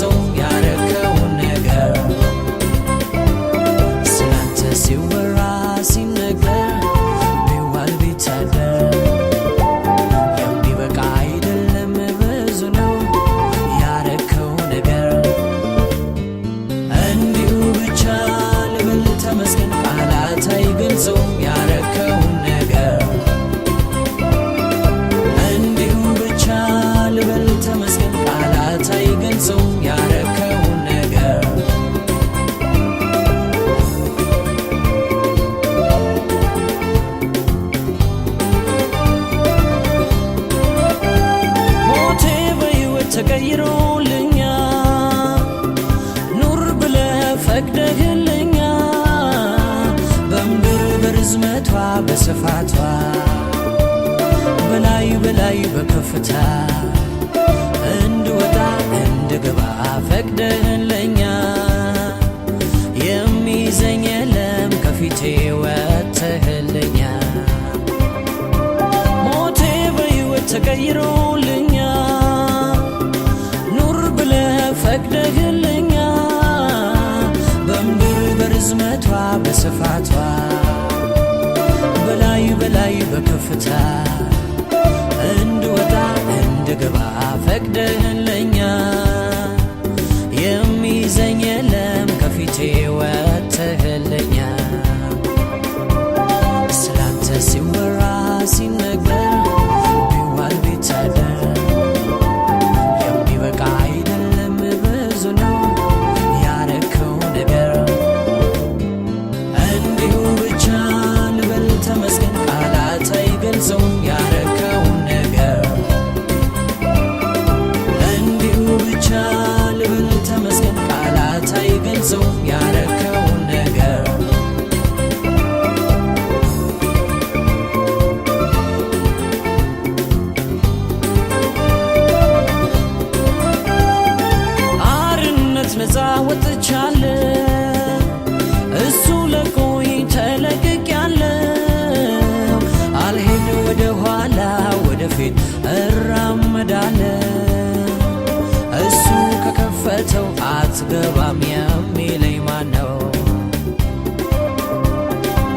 አይገልጸው ያረከውን ነገር ስላንተ ሲወራ ሲነገር ቢዋል ቢታደር የሚበቃ አይደለም ብዙ ነው ያረከው ነገር እንዲሁ ብቻ ልበል ተመስገን ቃላት አይገልጸው ያረከውን ነገር እንዲሁ ብቻ ልበል ተመስገን ቃላት አይገልጸው ያረከውን ነገር ሞቴ በሕይወት ተቀይሮልኛል ኑር ብለህ ፈቅደህልኛል በምድር በርዝመቷ በስፋቷ በላይ በላይ በከፍታ እንድወጣ እንድገባ ፈቅደህልኛል የሚይዘኝ የለም ከፊቴ ወጥተህልኛል ሞቴ በሕይወት ተቀይሮልኛል ኑር ብለህ ፈቅደህልኛል በምድር በርዝመቷ በስፋቷ በላይ በላይ በከፍታ እንድወጣ እንድገባ ፈቅደህልኛል የሚይዘኝ የለም ከፊቴ ወጥተህልኛል ስላንተ ሲወራ ሲነገር ቢዋል ቢታደር የሚበቃ አይደለም ብዙ ነው ያረከው ነገር እንዲሁ ብቻ ልበል ተመስገን ቃላት አይገልጸው ያረከው ነገር እንዲሁ ብቻ ልበል ተመስገን ቃላት አይገልጸው ያረከው ነገር አርነት ነፃ ወጥቻለሁ እሱ ለቆኝ ተለቅቄያለሁ አልሄድ ወደ ኋላ ወደፊት እራመዳለሁ እሱ ከከፈተው አትገባም የሚለኝ ማነው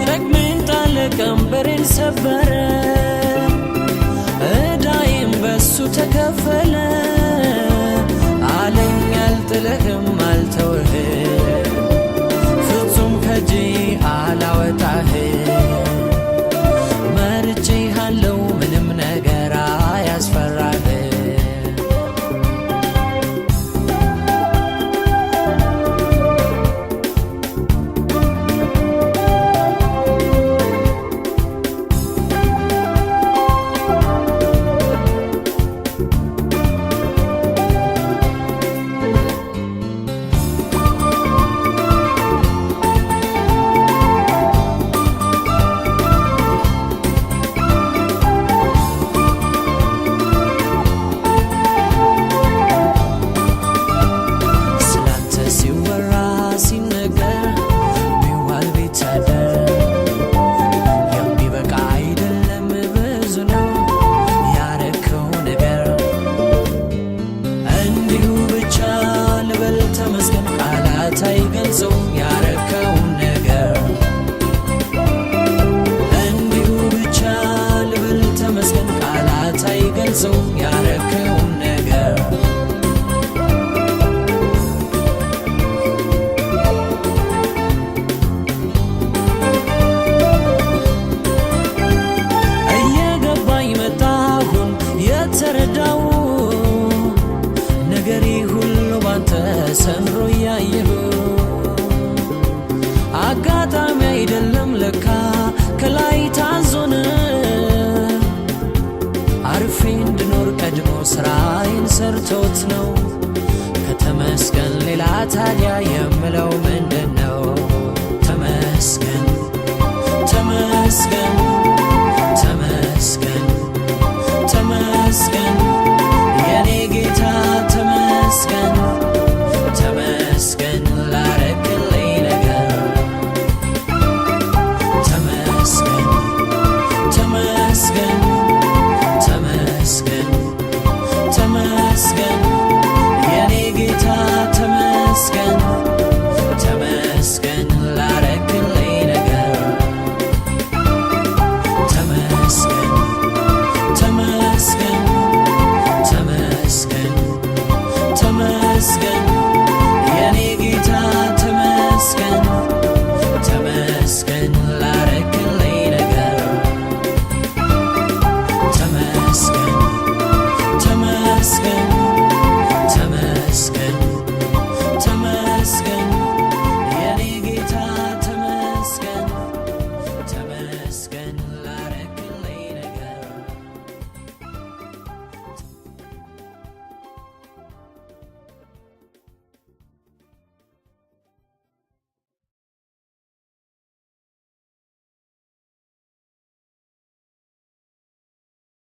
ደግሜን ጣለ ቀንበሬን ሰበረ ዕዳዬም በሱ ተከፈለ አለኝ አልጥልህም አልተውህም ፍጹም ከጄ አላወጣህም መርጬሃለሁ ምንም ነገር አያስፈራህም ስላንተ ሲወራ ሲነገር ቢዋል ቢታደር የሚበቃ አይደለም ብዙ ነው ያረከው ነገር እንዲሁ ብቻ ልበል ተመስገን ቃላት አይገልጸው ያረከው ነገር እንዲሁ ብቻ ልበል ተመስገን ቃላት አይገልጸው ያረከው ነገር እየገባኝ መጣሁን የተረዳው ነገሬ ሁሉ ባንተ ሰምሮ እያየሁ አጋጣሚ አይደለም ለካ ከላይ ታዞን አርፌ እንድኖር ቀድሞ ስራዬን ሰርቶት ነው ከተመስገን ሌላ ታዲያ የምለው ምንድነው